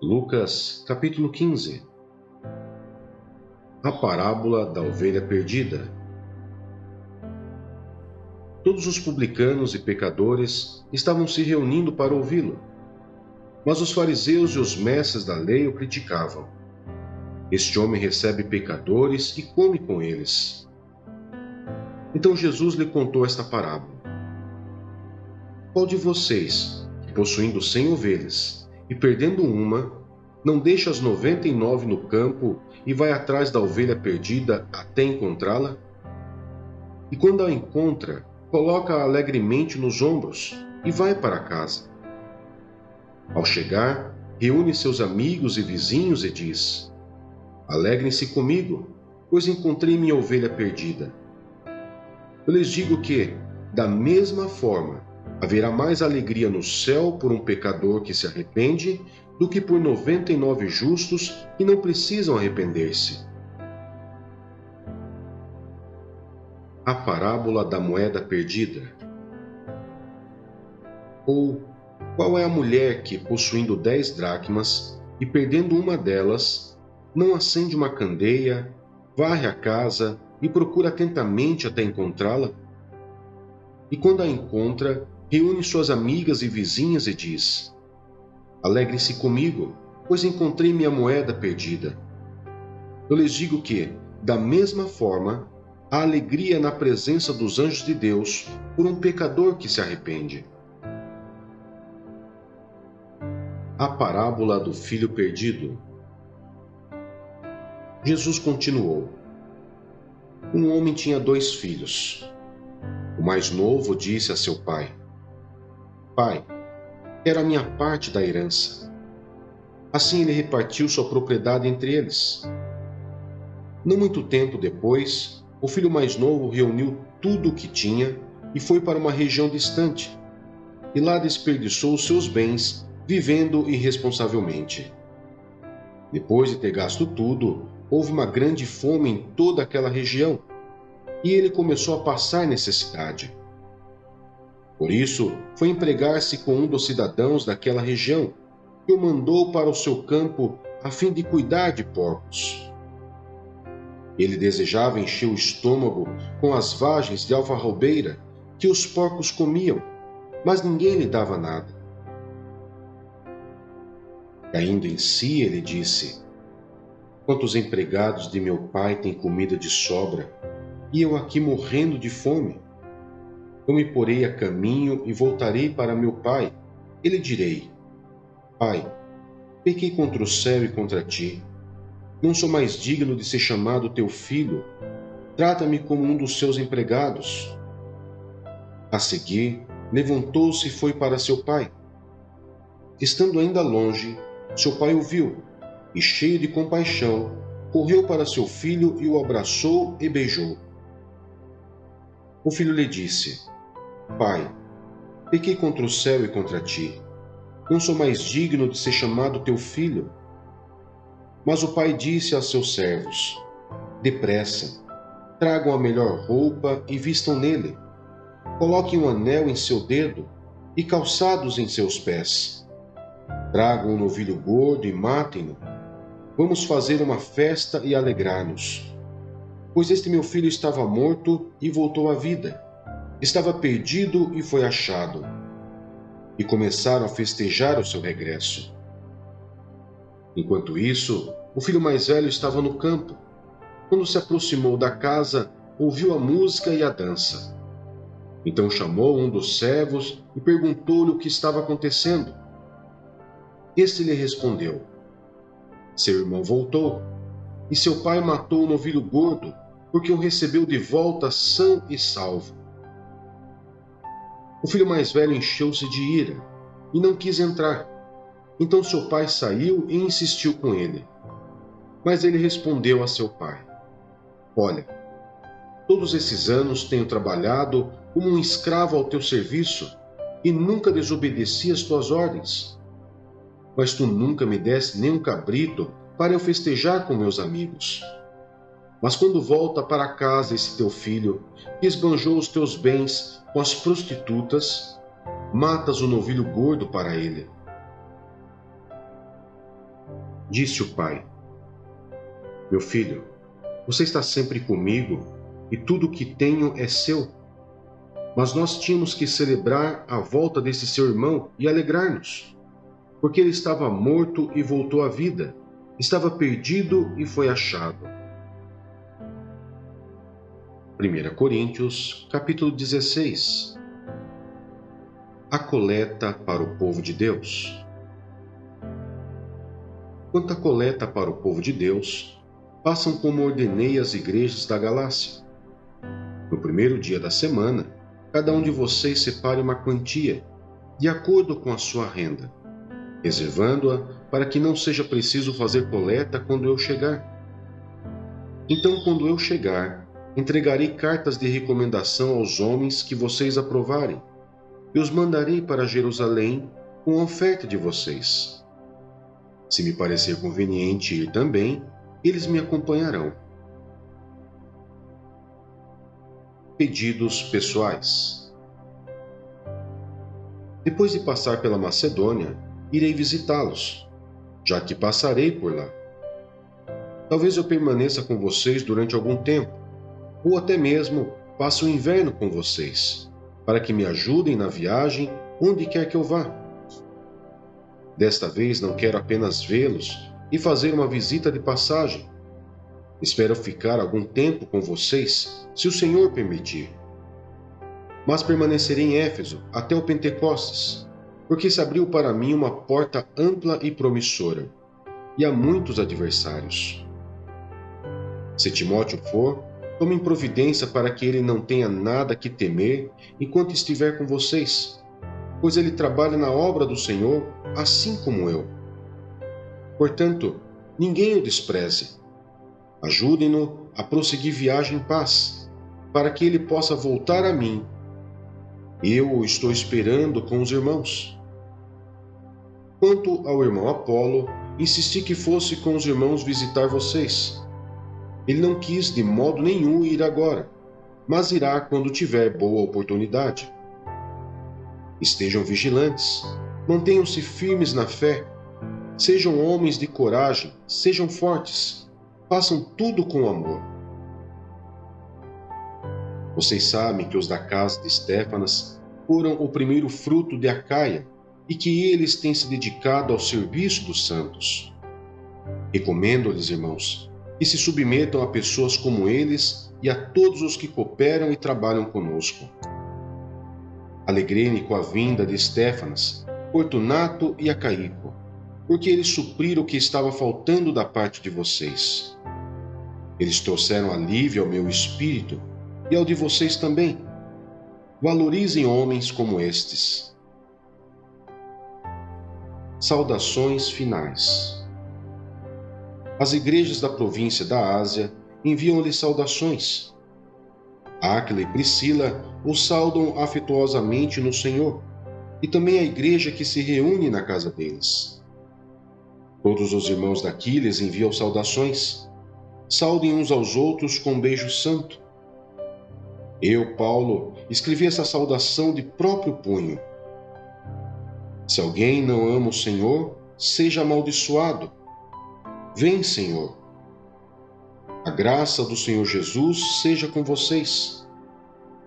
Lucas, capítulo 15. A parábola da ovelha perdida. Todos os publicanos e pecadores estavam se reunindo para ouvi-lo, mas os fariseus e os mestres da lei o criticavam. Este homem recebe pecadores e come com eles. Então Jesus lhe contou esta parábola. Qual de vocês, possuindo 100 ovelhas e perdendo uma, não deixa as 99 no campo e vai atrás da ovelha perdida até encontrá-la? E quando a encontra, coloca-a alegremente nos ombros e vai para casa. Ao chegar, reúne seus amigos e vizinhos e diz: Alegrem-se comigo, pois encontrei minha ovelha perdida. Eu lhes digo que, da mesma forma, haverá mais alegria no céu por um pecador que se arrepende do que por 99 justos que não precisam arrepender-se. A parábola da moeda perdida. Ou, qual é a mulher que, possuindo 10 dracmas e perdendo uma delas, não acende uma candeia, varre a casa e procura atentamente até encontrá-la? E quando a encontra, reúne suas amigas e vizinhas e diz: Alegre-se comigo, pois encontrei minha moeda perdida. Eu lhes digo que, da mesma forma, há alegria na presença dos anjos de Deus por um pecador que se arrepende. A parábola do filho perdido. Jesus continuou: Um homem tinha 2 filhos. O mais novo disse a seu pai: Pai, quero a minha parte da herança. Assim ele repartiu sua propriedade entre eles. Não muito tempo depois, o filho mais novo reuniu tudo o que tinha e foi para uma região distante, e lá desperdiçou os seus bens, vivendo irresponsavelmente. Depois de ter gasto tudo, houve uma grande fome em toda aquela região, e ele começou a passar necessidade. Por isso, foi empregar-se com um dos cidadãos daquela região, que o mandou para o seu campo a fim de cuidar de porcos. Ele desejava encher o estômago com as vagens de alfarrobeira que os porcos comiam, mas ninguém lhe dava nada. Caindo em si, ele disse: Quantos empregados de meu pai têm comida de sobra, e eu aqui morrendo de fome? Eu me porei a caminho e voltarei para meu pai, e lhe direi: Pai, pequei contra o céu e contra ti. Não sou mais digno de ser chamado teu filho. Trata-me como um dos seus empregados. A seguir, levantou-se e foi para seu pai. Estando ainda longe, seu pai o viu, e cheio de compaixão, correu para seu filho e o abraçou e beijou. O filho lhe disse: Pai, pequei contra o céu e contra ti. Não sou mais digno de ser chamado teu filho. Mas o pai disse a seus servos: Depressa, tragam a melhor roupa e vistam nele. Coloquem um anel em seu dedo e calçados em seus pés. Tragam um novilho gordo e matem-no. Vamos fazer uma festa e alegrar-nos. Pois este meu filho estava morto e voltou à vida. Estava perdido e foi achado. E começaram a festejar o seu regresso. Enquanto isso, o filho mais velho estava no campo. Quando se aproximou da casa, ouviu a música e a dança. Então chamou um dos servos e perguntou-lhe o que estava acontecendo. Este lhe respondeu: Seu irmão voltou, e seu pai matou o novilho gordo, porque o recebeu de volta são e salvo. O filho mais velho encheu-se de ira e não quis entrar. Então seu pai saiu e insistiu com ele. Mas ele respondeu a seu pai: Olha, todos esses anos tenho trabalhado como um escravo ao teu serviço e nunca desobedeci às tuas ordens. Mas tu nunca me deste nem um cabrito para eu festejar com meus amigos. Mas quando volta para casa esse teu filho, que esbanjou os teus bens com as prostitutas, matas o novilho gordo para ele. Disse o pai: Meu filho, você está sempre comigo e tudo o que tenho é seu. Mas nós tínhamos que celebrar a volta desse seu irmão e alegrar-nos, porque ele estava morto e voltou à vida, estava perdido e foi achado. 1 Coríntios, capítulo 16. A coleta para o povo de Deus. Quanto à coleta para o povo de Deus, façam como ordenei às igrejas da Galácia. No primeiro dia da semana, cada um de vocês separe uma quantia, de acordo com a sua renda, reservando-a para que não seja preciso fazer coleta quando eu chegar. Então, quando eu chegar, entregarei cartas de recomendação aos homens que vocês aprovarem, e os mandarei para Jerusalém com a oferta de vocês. Se me parecer conveniente ir também, eles me acompanharão. Pedidos pessoais. Depois de passar pela Macedônia, irei visitá-los, já que passarei por lá. Talvez eu permaneça com vocês durante algum tempo, ou até mesmo passe o inverno com vocês, para que me ajudem na viagem onde quer que eu vá. Desta vez não quero apenas vê-los e fazer uma visita de passagem. Espero ficar algum tempo com vocês, se o Senhor permitir. Mas permanecerei em Éfeso até o Pentecostes, porque se abriu para mim uma porta ampla e promissora, e há muitos adversários. Se Timóteo for, tomem providência para que ele não tenha nada que temer enquanto estiver com vocês, pois ele trabalha na obra do Senhor, assim como eu. Portanto, ninguém o despreze. Ajudem-no a prosseguir viagem em paz, para que ele possa voltar a mim. Eu o estou esperando com os irmãos. Quanto ao irmão Apolo, insisti que fosse com os irmãos visitar vocês. Ele não quis de modo nenhum ir agora, mas irá quando tiver boa oportunidade. Estejam vigilantes, mantenham-se firmes na fé, sejam homens de coragem, sejam fortes, façam tudo com amor. Vocês sabem que os da casa de Estéfanas foram o primeiro fruto de Acaia e que eles têm se dedicado ao serviço dos santos. Recomendo-lhes, irmãos, que se submetam a pessoas como eles e a todos os que cooperam e trabalham conosco. Alegrei-me com a vinda de Estéfanas, Fortunato e Acaico, porque eles supriram o que estava faltando da parte de vocês. Eles trouxeram alívio ao meu espírito e ao de vocês também. Valorizem homens como estes. Saudações finais. As igrejas da província da Ásia enviam-lhe saudações. Áquila e Priscila os saudam afetuosamente no Senhor, e também a igreja que se reúne na casa deles. Todos os irmãos daqui lhes enviam saudações. Saudem uns aos outros com um beijo santo. Eu, Paulo, escrevi essa saudação de próprio punho. Se alguém não ama o Senhor, seja amaldiçoado. Vem, Senhor. A graça do Senhor Jesus seja com vocês.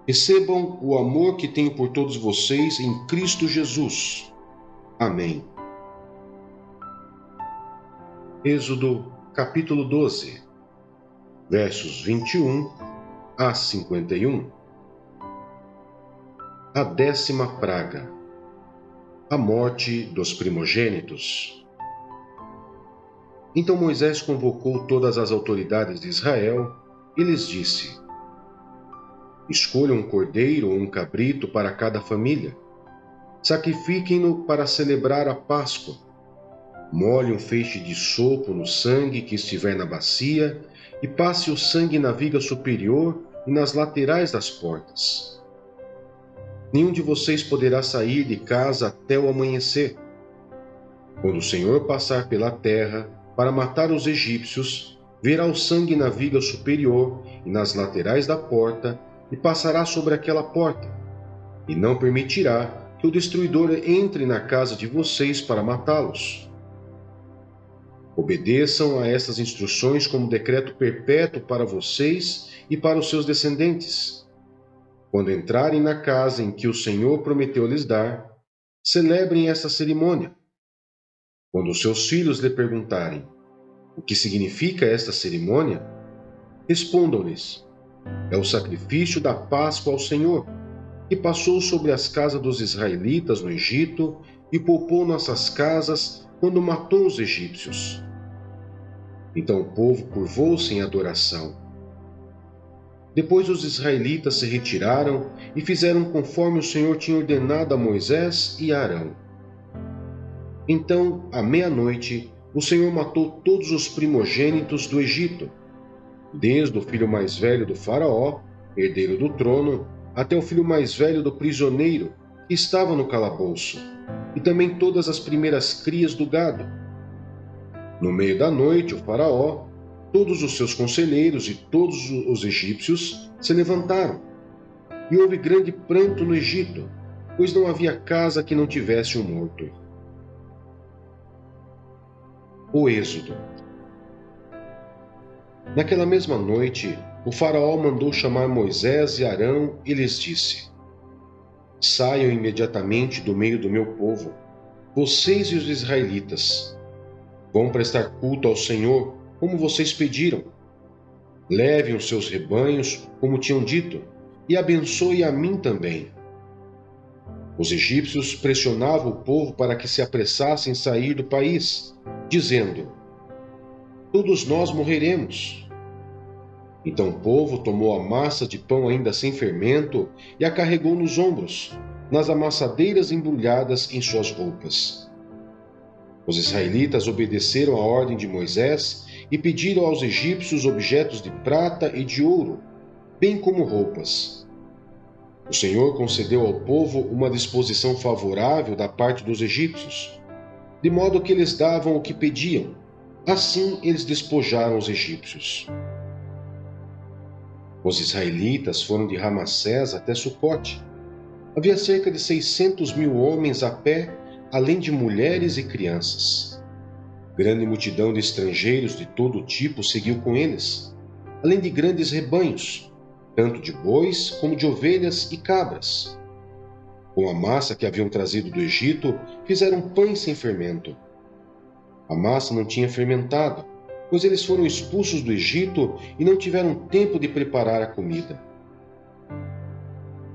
Recebam o amor que tenho por todos vocês em Cristo Jesus. Amém. Êxodo, capítulo 12, versos 21 a 51. A 10ª praga. A morte dos primogênitos. Então Moisés convocou todas as autoridades de Israel e lhes disse: Escolham um cordeiro ou um cabrito para cada família. Sacrifiquem-no para celebrar a Páscoa. Molhe um feixe de sopo no sangue que estiver na bacia e passe o sangue na viga superior e nas laterais das portas. Nenhum de vocês poderá sair de casa até o amanhecer. Quando o Senhor passar pela terra para matar os egípcios, verá o sangue na viga superior e nas laterais da porta e passará sobre aquela porta, e não permitirá que o destruidor entre na casa de vocês para matá-los. Obedeçam a estas instruções como decreto perpétuo para vocês e para os seus descendentes. Quando entrarem na casa em que o Senhor prometeu lhes dar, celebrem essa cerimônia. Quando os seus filhos lhe perguntarem o que significa esta cerimônia, respondam-lhes: é o sacrifício da Páscoa ao Senhor, que passou sobre as casas dos israelitas no Egito e poupou nossas casas quando matou os egípcios. Então o povo curvou-se em adoração. Depois os israelitas se retiraram e fizeram conforme o Senhor tinha ordenado a Moisés e a Arão. Então, à meia-noite, o Senhor matou todos os primogênitos do Egito, desde o filho mais velho do faraó, herdeiro do trono, até o filho mais velho do prisioneiro, que estava no calabouço, e também todas as primeiras crias do gado. No meio da noite, o faraó, todos os seus conselheiros e todos os egípcios se levantaram. E houve grande pranto no Egito, pois não havia casa que não tivesse um morto. O Êxodo. Naquela mesma noite, o faraó mandou chamar Moisés e Arão e lhes disse: saiam imediatamente do meio do meu povo, vocês e os israelitas. Vão prestar culto ao Senhor, como vocês pediram. Levem os seus rebanhos, como tinham dito, e abençoe a mim também. Os egípcios pressionavam o povo para que se apressassem em sair do país, dizendo: todos nós morreremos. Então o povo tomou a massa de pão ainda sem fermento e a carregou nos ombros, nas amassadeiras embrulhadas em suas roupas. Os israelitas obedeceram à ordem de Moisés e pediram aos egípcios objetos de prata e de ouro, bem como roupas. O Senhor concedeu ao povo uma disposição favorável da parte dos egípcios, de modo que eles davam o que pediam. Assim eles despojaram os egípcios. Os israelitas foram de Ramassés até Sucote. Havia cerca de 600.000 homens a pé, além de mulheres e crianças. Grande multidão de estrangeiros de todo tipo seguiu com eles, além de grandes rebanhos, tanto de bois como de ovelhas e cabras. Com a massa que haviam trazido do Egito, fizeram pães sem fermento. A massa não tinha fermentado, pois eles foram expulsos do Egito e não tiveram tempo de preparar a comida.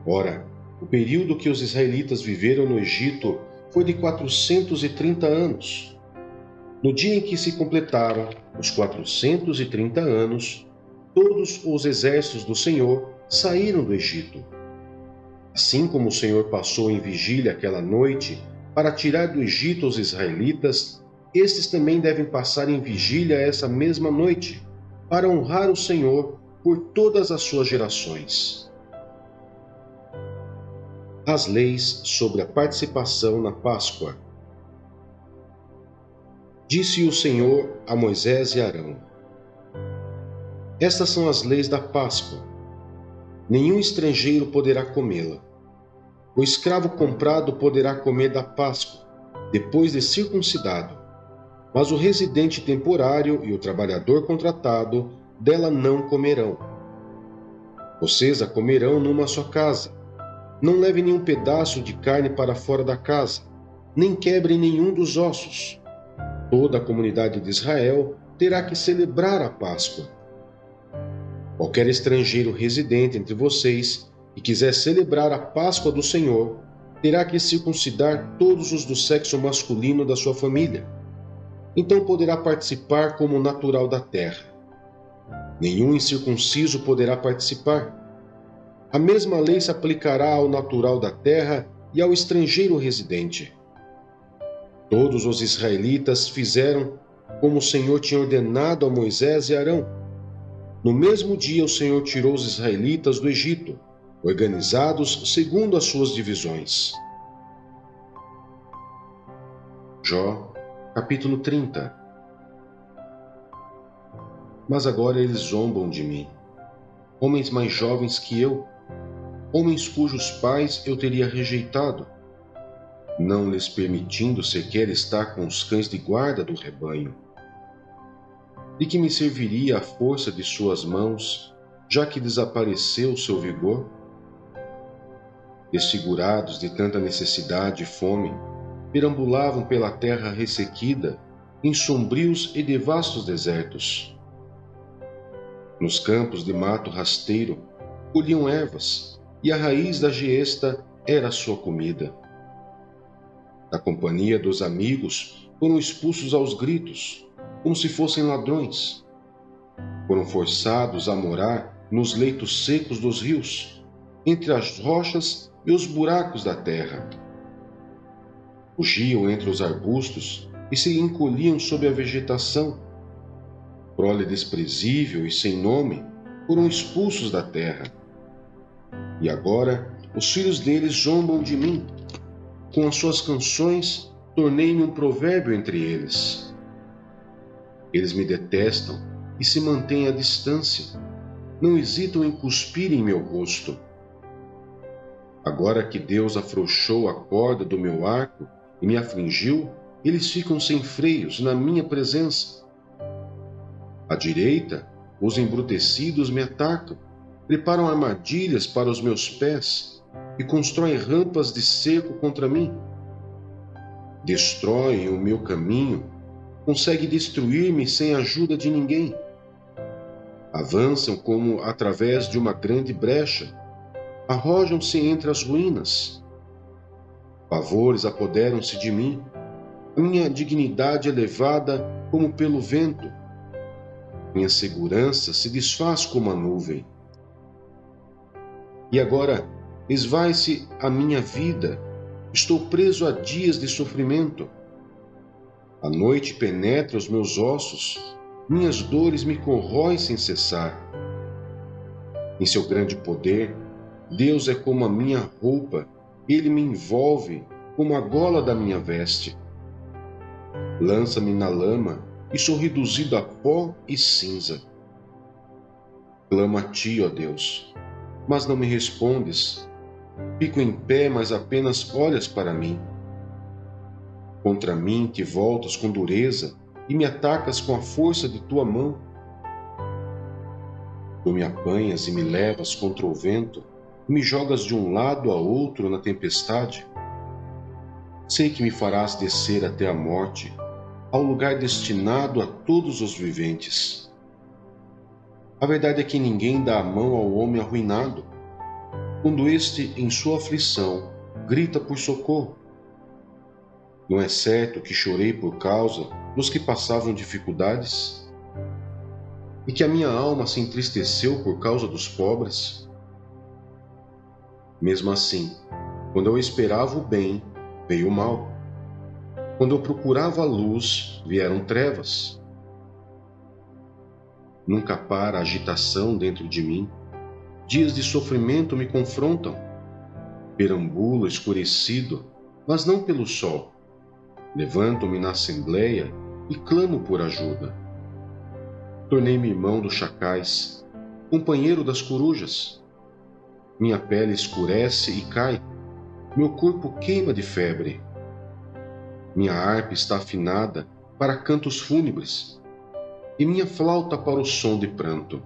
Ora, o período que os israelitas viveram no Egito foi de 430 anos. No dia em que se completaram os 430 anos, todos os exércitos do Senhor saíram do Egito. Assim como o Senhor passou em vigília aquela noite para tirar do Egito os israelitas, estes também devem passar em vigília essa mesma noite, para honrar o Senhor por todas as suas gerações. As leis sobre a participação na Páscoa. Disse o Senhor a Moisés e Arão: estas são as leis da Páscoa. Nenhum estrangeiro poderá comê-la. O escravo comprado poderá comer da Páscoa, depois de circuncidado, mas o residente temporário e o trabalhador contratado dela não comerão. Vocês a comerão numa só casa. Não leve nenhum pedaço de carne para fora da casa, nem quebre nenhum dos ossos. Toda a comunidade de Israel terá que celebrar a Páscoa. Qualquer estrangeiro residente entre vocês que quiser celebrar a Páscoa do Senhor, terá que circuncidar todos os do sexo masculino da sua família. Então poderá participar como natural da terra. Nenhum incircunciso poderá participar. A mesma lei se aplicará ao natural da terra e ao estrangeiro residente. Todos os israelitas fizeram como o Senhor tinha ordenado a Moisés e Arão. No mesmo dia o Senhor tirou os israelitas do Egito, organizados segundo as suas divisões. Jó, capítulo 30. Mas agora eles zombam de mim, homens mais jovens que eu, homens cujos pais eu teria rejeitado, não lhes permitindo sequer estar com os cães de guarda do rebanho. De que me serviria a força de suas mãos, já que desapareceu o seu vigor? Desfigurados de tanta necessidade e fome, perambulavam pela terra ressequida, em sombrios e devastos desertos. Nos campos de mato rasteiro, colhiam ervas, e a raiz da giesta era a sua comida. Da companhia dos amigos, foram expulsos aos gritos, como se fossem ladrões. Foram forçados a morar nos leitos secos dos rios, entre as rochas e os buracos da terra. Fugiam entre os arbustos e se encolhiam sob a vegetação. Prole desprezível e sem nome, foram expulsos da terra. E agora os filhos deles zombam de mim. Com as suas canções, tornei-me um provérbio entre eles. Eles me detestam e se mantêm à distância. Não hesitam em cuspir em meu rosto. Agora que Deus afrouxou a corda do meu arco e me afligiu, eles ficam sem freios na minha presença. À direita, os embrutecidos me atacam, preparam armadilhas para os meus pés e constroem rampas de cerco contra mim. Destroem o meu caminho, conseguem destruir-me sem a ajuda de ninguém. Avançam como através de uma grande brecha, arrojam-se entre as ruínas. Pavores apoderam-se de mim, a minha dignidade é levada como pelo vento. Minha segurança se desfaz como a nuvem. E agora esvai-se a minha vida, estou preso a dias de sofrimento. A noite penetra os meus ossos, minhas dores me corroem sem cessar. Em seu grande poder, Deus é como a minha roupa, ele me envolve como a gola da minha veste. Lança-me na lama e sou reduzido a pó e cinza. Clamo a ti, ó Deus, mas não me respondes. Fico em pé, mas apenas olhas para mim. Contra mim te voltas com dureza e me atacas com a força de tua mão. Tu me apanhas e me levas contra o vento, e me jogas de um lado a outro na tempestade. Sei que me farás descer até a morte, ao lugar destinado a todos os viventes. A verdade é que ninguém dá a mão ao homem arruinado, quando este, em sua aflição, grita por socorro. Não é certo que chorei por causa dos que passavam dificuldades? E que a minha alma se entristeceu por causa dos pobres? Mesmo assim, quando eu esperava o bem, veio o mal. Quando eu procurava a luz, vieram trevas. Nunca para a agitação dentro de mim. Dias de sofrimento me confrontam. Perambulo escurecido, mas não pelo sol. Levanto-me na assembleia e clamo por ajuda. Tornei-me irmão dos chacais, companheiro das corujas. Minha pele escurece e cai, meu corpo queima de febre. Minha harpa está afinada para cantos fúnebres, e minha flauta para o som de pranto.